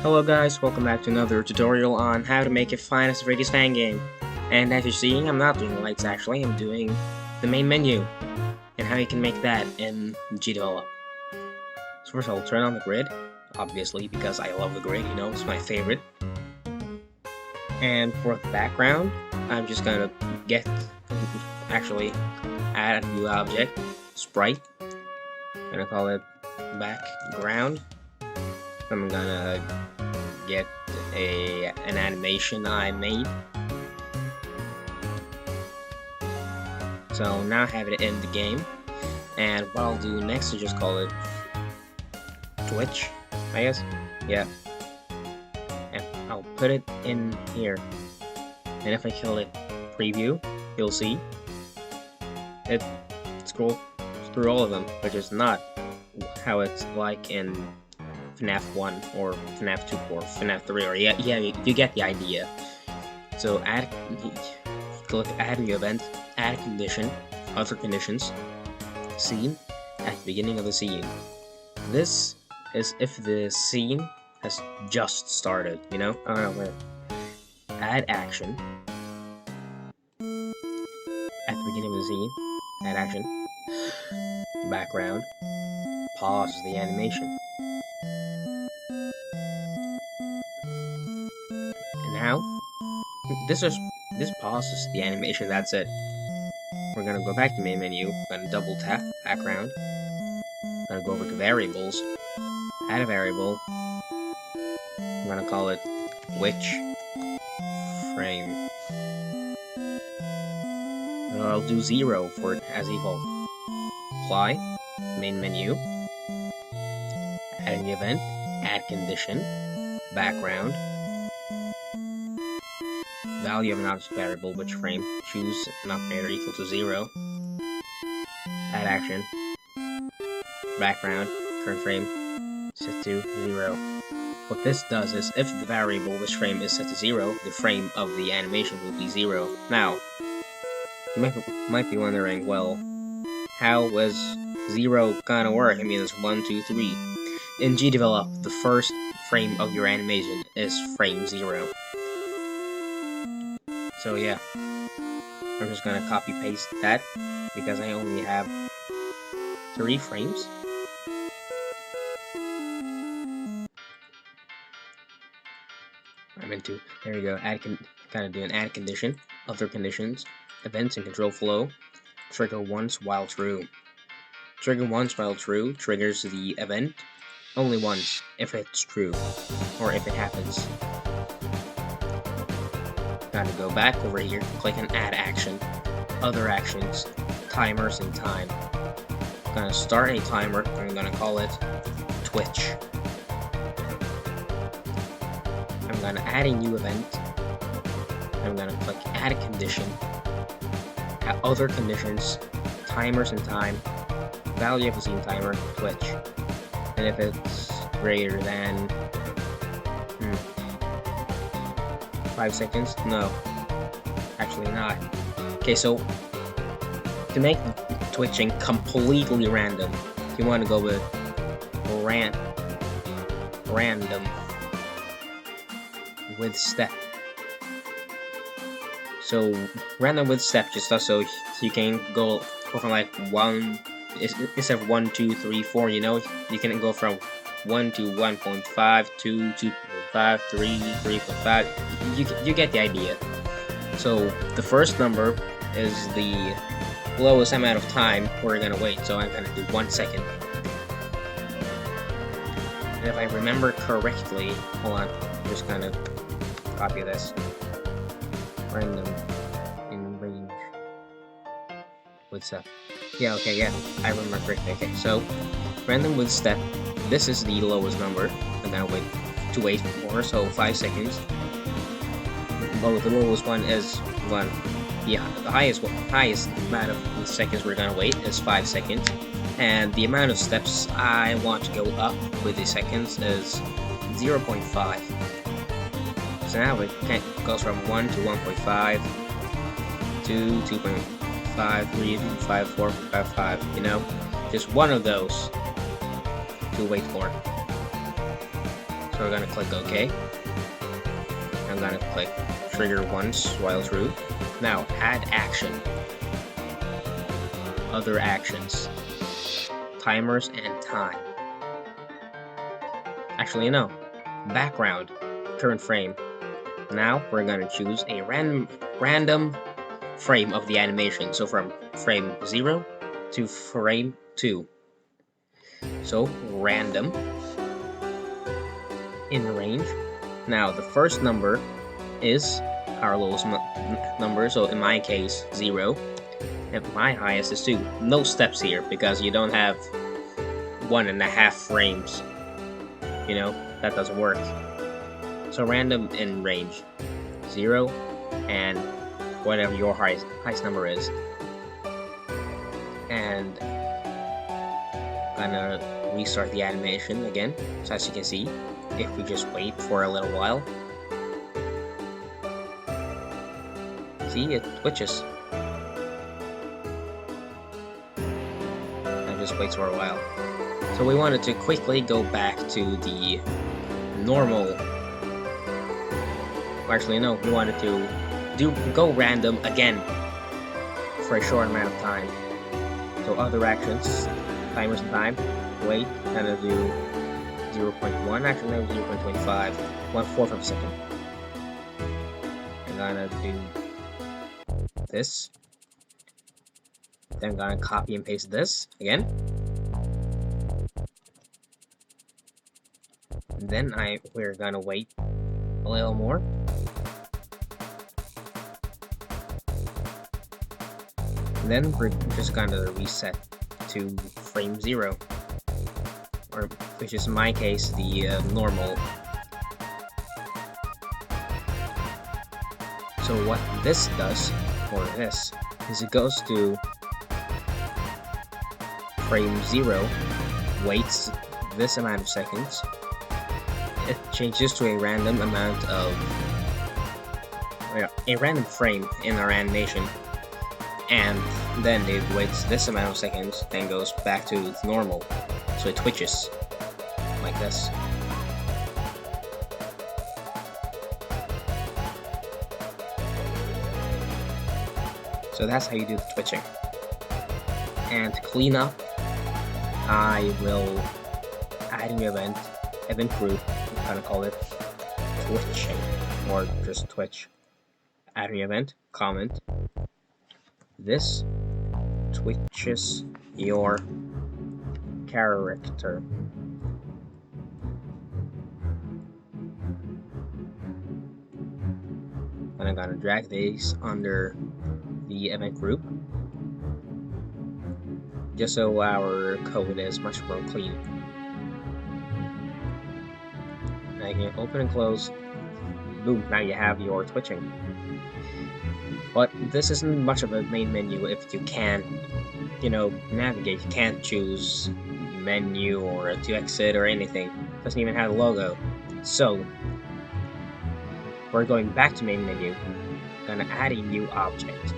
Hello guys, welcome back to another tutorial on how to make a FNaF Radius fan game. And as you're seeing, I'm not doing the lights actually, I'm doing the main menu. And how you can make that in GDevelop. So first I'll turn on the grid, obviously, because I love the grid, you know, it's my favorite. And for the background, I'm just gonna add a new object, sprite. I'm gonna call it background. I'm gonna get an animation I made. So now I have it in the game, and what I'll do next is just call it Twitch, I guess. Yeah. And I'll put it in here. And if I kill it preview, you'll see it scrolls through all of them, which is not how it's like in FNaF 1 or FNaF 2 or FNaF 3, or yeah, you get the idea. So click add new event, add condition, other conditions, scene, at the beginning of the scene. This is if the scene has just started, you know? I don't know where. Add action. At the beginning of the scene, add action. Background. Pause the animation. And now, this pauses the animation, that's it. We're gonna go back to main menu, gonna double tap background. Gonna go over to variables, add a variable. I'm gonna call it which frame. I'll do 0 for it as default. Apply, main menu, add an event, add condition, background, value of an object variable, which frame, choose an operator equal to 0, add action, background, current frame, set to 0. What this does is, if the variable which frame is set to 0, the frame of the animation will be 0. Now, you might be wondering, well, how was 0 gonna work? I mean, it's 1, 2, 3. In GDevelop, the first frame of your animation is frame 0. So yeah, I'm just gonna copy paste that because I only have 3 frames. There we go, kind of do an add condition, other conditions, events and control flow, trigger once while true. Trigger once while true triggers the event only once if it's true, or if it happens. Gotta go back over here, click on add action, other actions, timers and time. I'm gonna start a timer, and I'm gonna call it Twitch. I'm gonna add a new event. I'm gonna click add a condition, add other conditions, timers and time, value of the scene timer, Twitch. And if it's greater than 5 seconds? No. Actually not. Okay, so to make twitching completely random, you want to go with random with step. So random with step just so you can go from like 1 instead of 1, 2, 3, 4. You know, you can go from 1 to 1.5, 2, 2.5, 3, 3.5. You get the idea. So the first number is the lowest amount of time we're gonna wait. So I'm gonna do 1 second. And if I remember correctly, hold on, I'm just gonna copy this. Random in range. With step. Yeah, okay, yeah, I remember correctly. Okay, so random with step. This is the lowest number. I'm gonna wait for, so 5 seconds. Oh, the lowest one is 1. Yeah, the highest amount of seconds we're gonna wait is 5 seconds. And the amount of steps I want to go up with the seconds is 0.5. So now it goes from 1 to 1.5, 2, 2.5, 3, 5, 4, 5, 5, you know? Just one of those to wait for. So So we're gonna click OK. I'm gonna click trigger once while true. Now add action. Other actions. Timers and time. Actually, no. Background. Current frame. Now we're gonna choose a random frame of the animation. So from frame 0 to frame 2. So random. In range. Now the first number is our lowest number, so in my case 0, and my highest is 2. No steps here because you don't have 1.5 frames. You know, that doesn't work. So random in range 0 and whatever your highest number is. And gonna restart the animation again. So as you can see, if we just wait for a little while, see, it twitches. And just waits for a while. So we wanted to quickly go back to the normal. Actually, no, we wanted to go random again for a short amount of time. So other actions, timers and time, wait, and then do 0.1, actually no, 0.25, 1/4 of a second. I'm gonna do this. Then I'm gonna copy and paste this again. And then we're gonna wait a little more. And then we're just gonna reset to frame 0, or which is in my case the normal. So what this does, or this, is it goes to frame 0, waits this amount of seconds, it changes to a random amount of, a random frame in our animation, and then it waits this amount of seconds, then goes back to normal, so it twitches, like this. So that's how you do the twitching. And to clean up, I will add a new event group, I'm gonna call it twitching, or just twitch. Add a new event, comment. This twitches your character. And I'm gonna drag these under the event group, just so our code is much more clean. Now you can open and close. Boom, now you have your twitching. But this isn't much of a main menu if you can't, navigate. You can't choose menu or to exit or anything. It doesn't even have a logo. So we're going back to main menu. Gonna add a new object.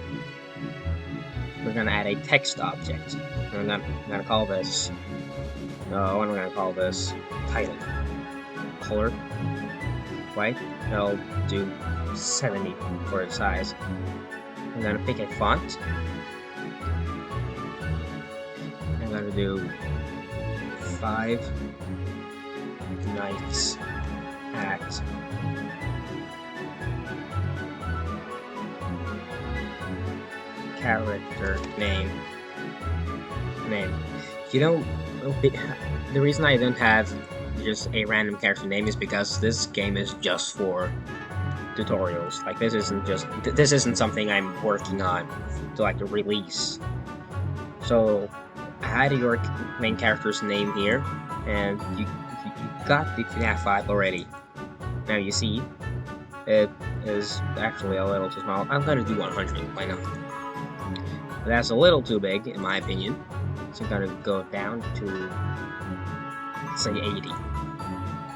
We're gonna add a text object. I'm gonna call this. No, what am I gonna call this? Title. Color. White. I'll do 70 for its size. I'm gonna pick a font. I'm gonna do 5 Nights at character name. The reason I don't have just a random character name is because this game is just for tutorials. Like, this isn't something I'm working on to like a release. So add your main character's name here, and you got the FNaF 5 already. Now you see it is actually a little too small. I'm gonna do 100. Why not? But that's a little too big, in my opinion. So I'm gonna go down to, let's say, 80.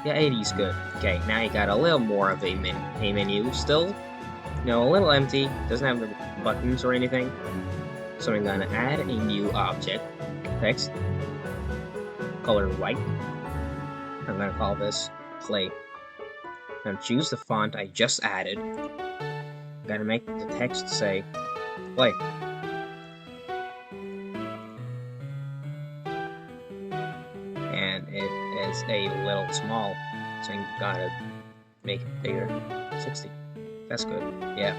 Yeah, 80 is good. Okay, now you got a little more of a menu. Still, a little empty. Doesn't have the buttons or anything. So I'm gonna add a new object. Text. Color white. I'm gonna call this play. I'm gonna choose the font I just added. I'm gonna make the text say play. And it is a little small, so I'm gonna make it bigger. 60. That's good. Yeah.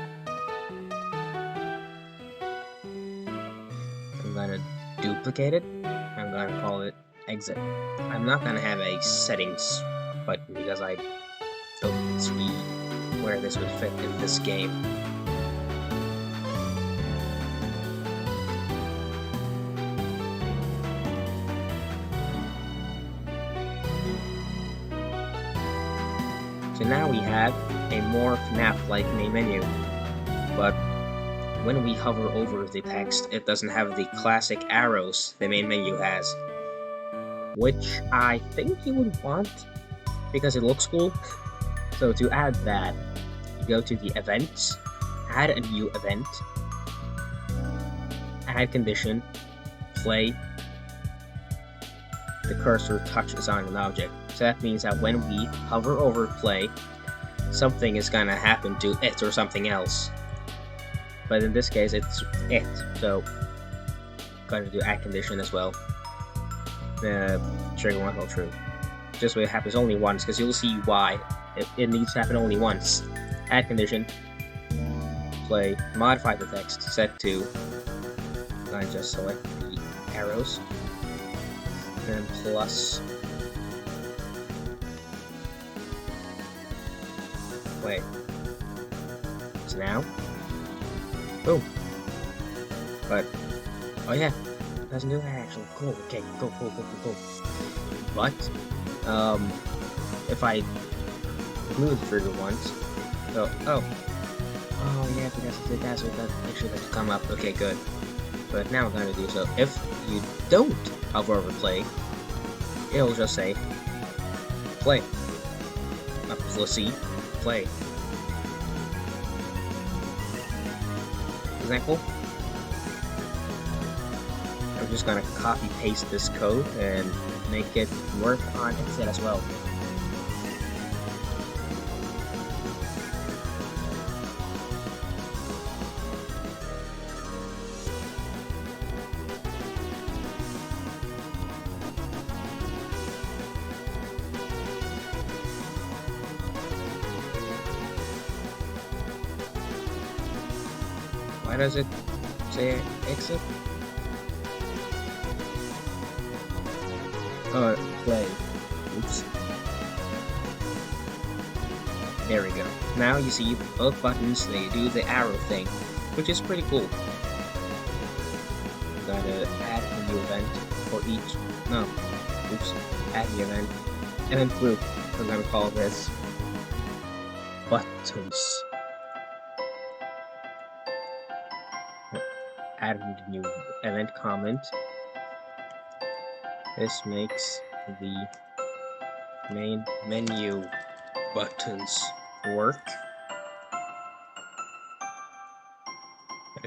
I'm gonna duplicate it. I'm gonna call it exit. I'm not gonna have a settings button because I don't see where this would fit in this game. So now we have a more FNaF-like main menu, but when we hover over the text, it doesn't have the classic arrows the main menu has, which I think you would want because it looks cool. So to add that, you go to the events, add a new event, add condition, play. The cursor touches on an object. So that means that when we hover over play, something is gonna happen to it or something else. But in this case, it's it. So I'm gonna do add condition as well. Trigger won't hold true. Just so it happens only once, because you'll see why. It needs to happen only once. Add condition, play, modify the text, set to. I just select the arrows, and plus play. So now, boom. But oh yeah, it doesn't do that actually. Cool. Okay, cool. But if I glue the trigger once, oh yeah, because that's what that actually has to come up. Okay, good. But now I'm gonna do so. If you don't hover over play, it'll just say play. Let's see, play. Isn't that cool? I'm just gonna copy paste this code and make it work on Exit as well. Why does it say exit? Play. Oops. There we go. Now you see both buttons, they do the arrow thing, which is pretty cool. I'm gonna add a new event for each. No. Oops. Add the event. Event group. I'm gonna call this buttons. Add a new event comment. This makes the main menu buttons work.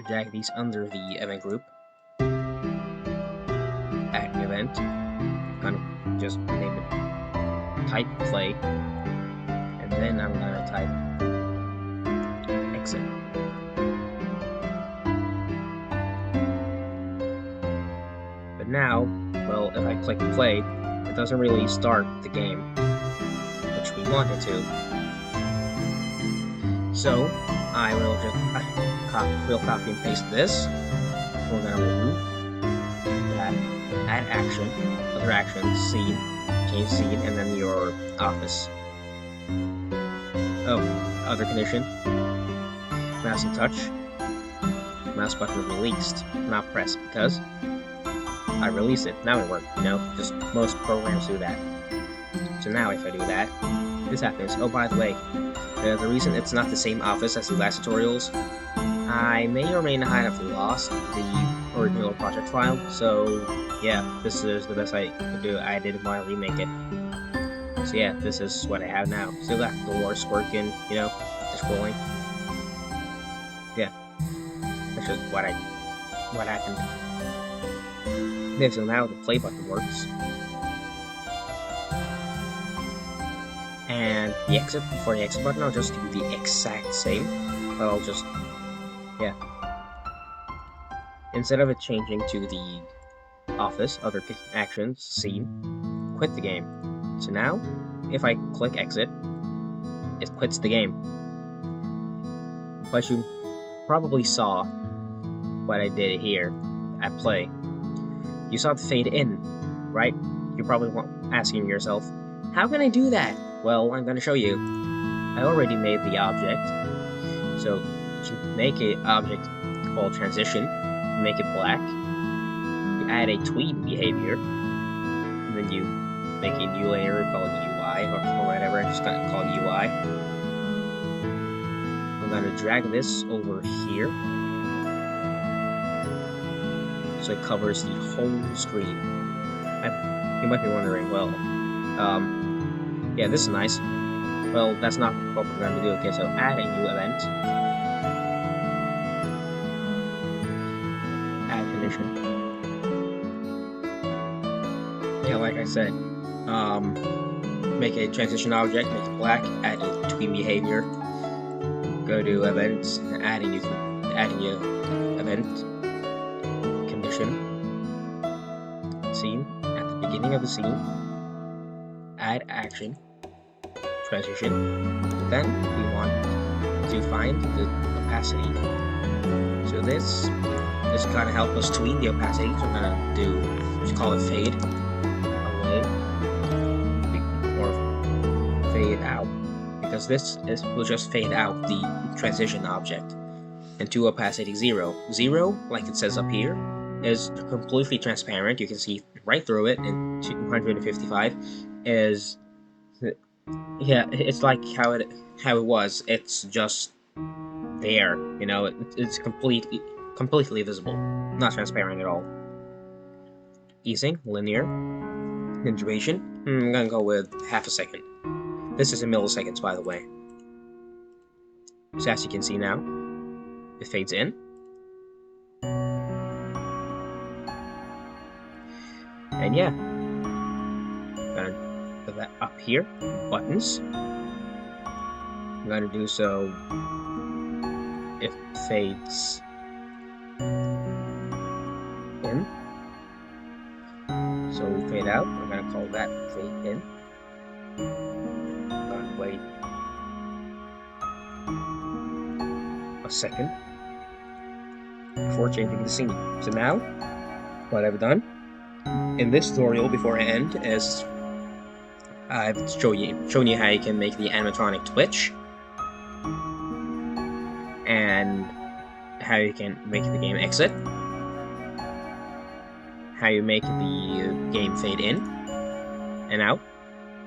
Drag these under the event group. Add an event. Gonna just name it type play, and then I'm gonna type exit. But now, well, if I click play, it doesn't really start the game, which we want it to. So I will just copy and paste this. We're gonna remove that, add action, other action, scene, change scene, and then your office. Oh, other condition. Mouse and touch. Mouse button released, not pressed, because I release it. Now it worked, you know? Just most programs do that. So now if I do that, this happens. Oh, by the way, the reason it's not the same office as the last tutorials, I may or may not have lost the original project file, so yeah, this is the best I could do. I didn't want to remake it. So yeah, this is what I have now. Still got the doors working, you know, the scrolling. Yeah, that's just what happened. Okay, so now the play button works. And the exit, for the exit button, I'll just do the exact same, but I'll just, yeah. Instead of it changing to the office, other actions, scene, quit the game. So now, if I click exit, it quits the game. But you probably saw what I did here at play. You saw the fade in, right? You're probably asking yourself, how can I do that? Well, I'm going to show you. I already made the object. So you can make an object called transition, make it black, you add a tweet behavior, and then you make a new layer called UI or whatever. I'm just gonna call it UI. I'm gonna drag this over here so it covers the whole screen. You might be wondering, well, yeah, this is nice. Well, that's not what we're going to do. Okay, so add a new event. Add condition. Yeah, like I said, make a transition object, make it black, add a tweet behavior, go to events, add a new event, condition, scene, at the beginning of the scene, add action, transition, then we want to find the opacity. So this kind of help us tweak the opacity. So I'm gonna just call it fade away or fade out, because this will just fade out the transition object. And to opacity 0. 0, like it says up here, is completely transparent. You can see right through it. And 255 is, yeah, it's like how it was. It's just there, you know. It's completely visible, not transparent at all. Easing, linear, and duration. I'm gonna go with half a second. This is in milliseconds, by the way. So as you can see now, it fades in. And yeah, gonna put that up here. Buttons. I'm gonna do so. It fades in. So we fade out. I'm gonna call that fade in. I'm gonna wait a second before changing the scene. So now, what I've done in this tutorial before I end is I've shown you how you can make the animatronic twitch, and how you can make the game exit, how you make the game fade in and out,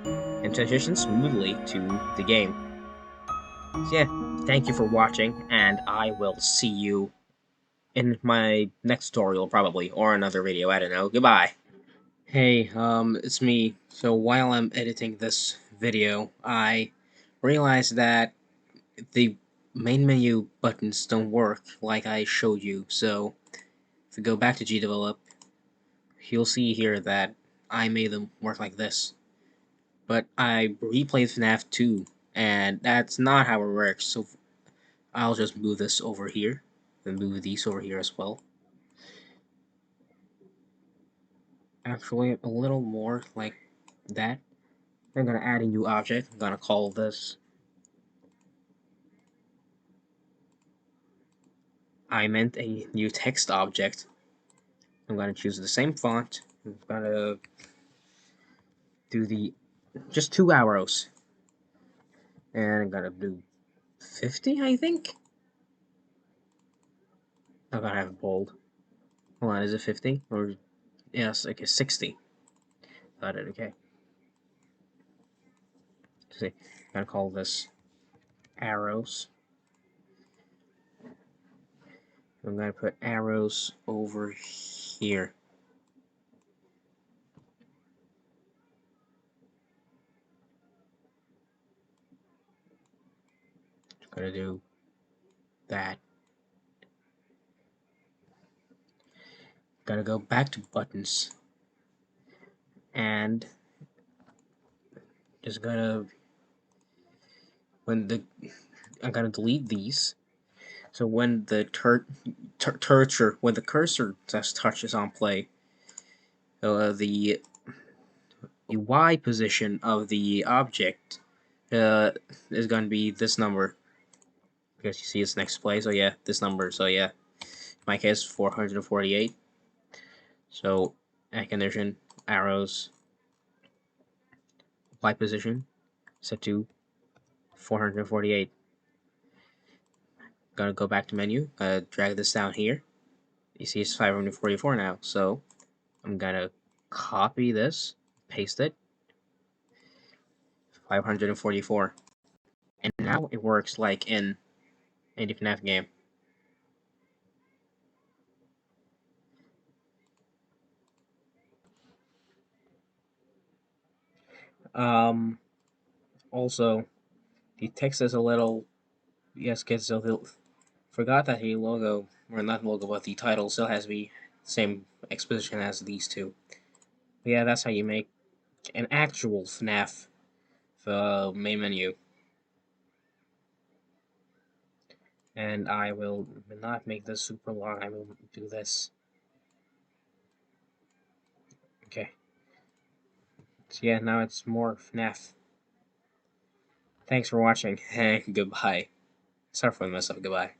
and transition smoothly to the game. So yeah, thank you for watching, and I will see you in my next tutorial probably, or another video, I don't know. Goodbye. Hey, it's me. So while I'm editing this video, I realized that the main menu buttons don't work like I showed you. So if we go back to GDevelop, you'll see here that I made them work like this. But I replayed FNaF 2, and that's not how it works. So I'll just move this over here, and move these over here as well. Actually, a little more like that. I'm gonna add a new object. I'm gonna call this I meant a new text object. I'm gonna choose the same font. I'm gonna do the just 2 arrows, and I'm gonna do 50, I think. I'm gonna have it bold. Hold on, is it 50 or yes? Okay, 60. Got it. Okay. See, I'm gonna call this arrows. I'm gonna put arrows over here. I'm gonna do that. Gotta go back to buttons, and just gonna when the I'm gonna delete these. So when the when the cursor just touches on play, the Y position of the object is going to be this number, because you see it's next play. So yeah, this number. So yeah, in my case 448. So add condition arrows Y position set to 448. Gonna go back to menu. Drag this down here. You see it's 544 now. So I'm gonna copy this, paste it, 544, and now it works like in any FNaF game. Also, the text is a little, yes, gets a little. Forgot that the logo, or not logo, but the title still has to be same exposition as these two. But yeah, that's how you make an actual FNaF main menu. And I will not make this super long. I will do this. Okay. So yeah, now it's more FNaF. Thanks for watching, and goodbye. Sorry for the mess up. Goodbye.